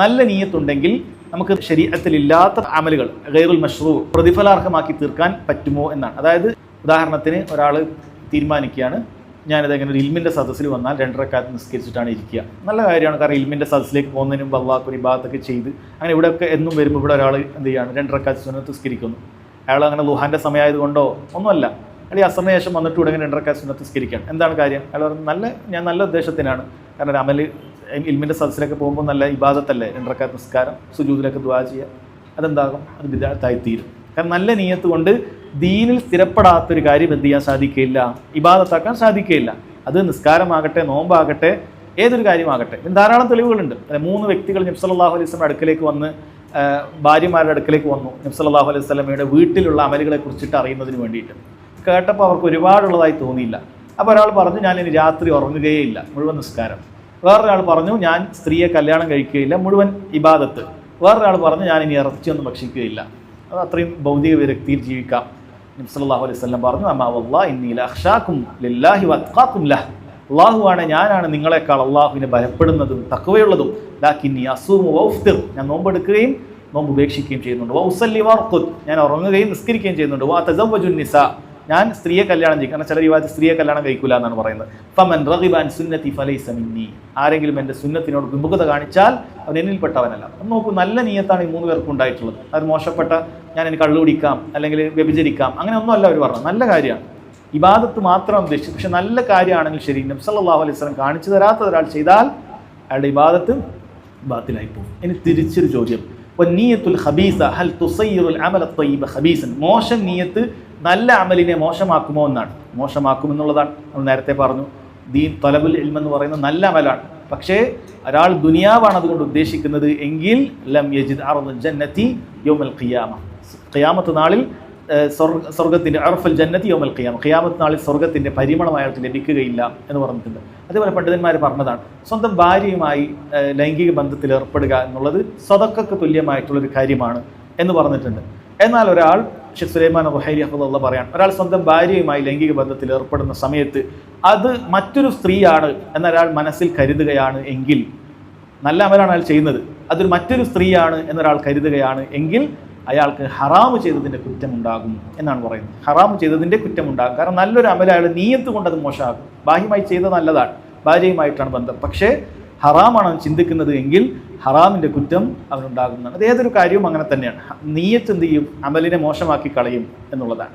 നല്ല നീയത്തുണ്ടെങ്കിൽ നമുക്ക് ശരീഅത്തിലില്ലാത്ത അമലുകൾ ഗൈറുൽ മശ്റൂ പ്രതിഫലാർഹമാക്കി തീർക്കാൻ പറ്റുമോ എന്നാണ്. അതായത് ഉദാഹരണത്തിന് ഒരാൾ തീരുമാനിക്കുകയാണ്, ഞാനിതെങ്ങനെ ഒരു ഇൽമിൻ്റെ സദസ്സിൽ വന്നാൽ 2 റക്അത്ത് നിസ്കരിച്ചിട്ടാണ് ഇരിക്കുക. നല്ല കാര്യമാണ്, കാരണം ഇൽമിൻ്റെ സദസ്സിലേക്ക് പോകുന്നതിന് മുമ്പ് അള്ളാഹു ഒരു ഇബാദത്തൊക്കെ ചെയ്ത് അങ്ങനെ ഇവിടെയൊക്കെ എന്നും വരുമ്പോൾ ഇവിടെ ഒരാൾ എന്ത് ചെയ്യാണ്, 2 റക്അത്ത് സുന്നത്ത് നിസ്കരിക്കുന്നു. അയാൾ അങ്ങനെ ലുഹാൻ്റെ സമയമായതുകൊണ്ടോ ഒന്നുമല്ല, അല്ലെങ്കിൽ അസറിന് ശേഷം വന്നിട്ട് ഉടനെ 2 റക്അത്ത് സുന്നത്ത് നിസ്കരിക്കുകയാണ്. എന്താണ് കാര്യം? അയാൾ പറഞ്ഞു ഞാൻ നല്ല ഉദ്ദേശത്തിനാണ്, കാരണം ഒരു അമൽ ഇൽമിൻ്റെ സദസ്സിലൊക്കെ പോകുമ്പോൾ നല്ല ഇബാദത്തല്ലേ 2 റക്അത്ത് നിസ്കാരം, സുജൂദിലൊക്കെ ദുആ ചെയ്യുക. അതെന്താകും? അത് ബിദ്അത്തായി തീരും. കാരണം നല്ല നീയത്ത് കൊണ്ട് ദീനിൽ സ്ഥിരപ്പെടാത്തൊരു കാര്യം എന്ത് ചെയ്യാൻ സാധിക്കില്ല, ഇബാദത്താക്കാൻ സാധിക്കില്ല. അത് നിസ്കാരമാകട്ടെ, നോമ്പാകട്ടെ, ഏതൊരു കാര്യമാകട്ടെ. ധാരാളം തെളിവുകളുണ്ട്. 3 വ്യക്തികൾ നബി സല്ലല്ലാഹു അലൈഹി വസല്ലം അടുക്കലേക്ക് വന്ന്, ഭാര്യമാരുടെ അടുക്കലേക്ക് വന്നു നബി സല്ലല്ലാഹു അലൈഹി വസല്ലമയുടെ വീട്ടിലുള്ള അമലുകളെ കുറിച്ചിട്ട് അറിയുന്നതിന് വേണ്ടിയിട്ട്. കേട്ടപ്പോൾ അവർക്ക് ഒരുപാടുള്ളതായി തോന്നിയില്ല. അപ്പോൾ ഒരാൾ പറഞ്ഞു, ഞാൻ ഇനി രാത്രി ഉറങ്ങുകയില്ല, മുഴുവൻ നിസ്കാരം. വേറൊരാൾ പറഞ്ഞു, ഞാൻ സ്ത്രീയെ കല്യാണം കഴിക്കുകയില്ല, മുഴുവൻ ഇബാദത്ത്. വേറൊരാൾ പറഞ്ഞു, ഞാൻ ഇനി ഇറച്ചിയൊന്നും ഭക്ഷിക്കുകയില്ല. അത് അത്രയും ഭൗതിക വിരക്തിയിൽ ജീവിക്കാം. നബി സല്ലല്ലാഹു അലൈഹി വസല്ലം പറഞ്ഞു, അമ്മാ വല്ലാഹി ഇന്നി ലഅഖ്ശാകും ലില്ലാഹി വഅത്ഖാകും ലഹ്. അള്ളാഹുവാണ്, ഞാനാണ് നിങ്ങളെക്കാൾ അള്ളാഹുവിനെ ഭയപ്പെടുന്നതും തഖ്വയുള്ളതും. ലാകിന്നി അസൂമു വഅഫ്തിർ, ഞാൻ നോമ്പെടുക്കുകയും നോമ്പ് ഉപേക്ഷിക്കുകയും ചെയ്യുന്നുണ്ട്. വഉസല്ലി വഅർഖുദ്, ഞാൻ ഉറങ്ങുകയും നിസ്കരിക്കുകയും ചെയ്യുന്നുണ്ട്. വഅതസവ്വജുൻ നിസാ, ഞാൻ സ്ത്രീയെ കല്യാണം ചെയ്യും. കാരണം ചില വിവാദത്തിൽ സ്ത്രീയെ കല്യാണം കഴിക്കൂല എന്നാണ് പറയുന്നത്. ഫമൻ റഗിബ അൻ സുന്നതി ഫലൈസ മിന്നി, ആരെങ്കിലും എൻ്റെ സുന്നത്തിനോട് വിമുഖത കാണിച്ചാൽ അവൻ എന്നിൽപ്പെട്ടവനല്ല. നോക്കൂ, നല്ല നീയത്താണ് ഈ 3 പേർക്കും ഉണ്ടായിട്ടുള്ളത്. അത് മോശപ്പെട്ട ഞാൻ എനിക്ക് കള്ളു കുടിക്കാം അല്ലെങ്കിൽ വ്യഭിചരിക്കാം അങ്ങനെ ഒന്നുമല്ല അവർ പറഞ്ഞത്. നല്ല കാര്യമാണ്, ഇബാദത്ത് മാത്രം ഉദ്ദേശിച്ചു. പക്ഷെ നല്ല കാര്യമാണെങ്കിൽ ശരി, നബി സല്ലല്ലാഹു അലൈഹി വസല്ലം കാണിച്ചു തരാത്ത ഒരാൾ ചെയ്താൽ അയാളുടെ ഇബാദത്ത് ബാത്തിലായി പോകും. ഇനി തിരിച്ചൊരു ചോദ്യം, വന്നിയത്തുൽ ഖബീസ ഹൽ തുസയ്യിറുൽ അമല ത്വയ്യിബ ഖബീസൻ, മോശം നീയത്ത് നല്ല അമലിനെ മോശമാക്കുമോ എന്നാണ്. മോശമാക്കുമെന്നുള്ളതാണ് നമ്മൾ നേരത്തെ പറഞ്ഞു. ദീൻ തലബുൽ ഇൽം എന്ന് പറയുന്നത് നല്ല അമലാണ്. പക്ഷേ ഒരാൾ ദുനിയാവാണ് അതുകൊണ്ട് ഉദ്ദേശിക്കുന്നത് എങ്കിൽ ലം യജിദ് അർദൽ ജന്നതി യൗമൽ ഖിയാമ, ഖിയാമത്ത് നാളിൽ സ്വർഗത്തിൻ്റെ അർഫൽ ജന്നതി യൗമൽ ഖിയാമ, ഖിയാമത്ത് നാളിൽ സ്വർഗത്തിൻ്റെ പരിമളം അയാൾക്ക് ലഭിക്കുകയില്ല എന്ന് പറഞ്ഞിട്ടുണ്ട്. അതേപോലെ പണ്ഡിതന്മാർ പറഞ്ഞതാണ്, സ്വന്തം ഭാര്യയുമായി ലൈംഗിക ബന്ധത്തിൽ ഏർപ്പെടുക എന്നുള്ളത് സ്വതക്കക്ക് തുല്യമായിട്ടുള്ളൊരു കാര്യമാണ് എന്ന് പറഞ്ഞിട്ടുണ്ട്. എന്നാൽ ഒരാൾ ഷെയ്ഖ് സുലൈമാൻ റുഹൈലി റഹിമഹുല്ലാഹ് പറയാൻ, ഒരാൾ സ്വന്തം ഭാര്യയുമായി ലൈംഗിക ബന്ധത്തിൽ ഏർപ്പെടുന്ന സമയത്ത് അത് മറ്റൊരു സ്ത്രീയാണ് എന്നൊരാൾ മനസ്സിൽ കരുതുകയാണ് എങ്കിൽ, നല്ല അമലാണ് അയാൾ ചെയ്യുന്നത്, അതൊരു മറ്റൊരു സ്ത്രീയാണ് എന്നൊരാൾ കരുതുകയാണ് എങ്കിൽ അയാൾക്ക് ഹറാമ് ചെയ്തതിൻ്റെ കുറ്റമുണ്ടാകും എന്നാണ് പറയുന്നത്. ഹറാമ് ചെയ്തതിൻ്റെ കുറ്റമുണ്ടാകും. കാരണം നല്ലൊരു അമൽ അയാൾ നീയത്ത് കൊണ്ട് അത് മോശമാകും. ബാഹ്യമായി ചെയ്തത് നല്ലതാണ്, ഭാര്യയുമായിട്ടാണ് ബന്ധം. പക്ഷേ ഹറാമാണ് അവൻ ചിന്തിക്കുന്നത് എങ്കിൽ ഹറാമിൻ്റെ കുറ്റം അവനുണ്ടാകുന്നതാണ്. അത് ഏതൊരു കാര്യവും അങ്ങനെ തന്നെയാണ്. നീയത്ത് എന്ത് ചെയ്യും? അമലിനെ മോശമാക്കി കളയും എന്നുള്ളതാണ്.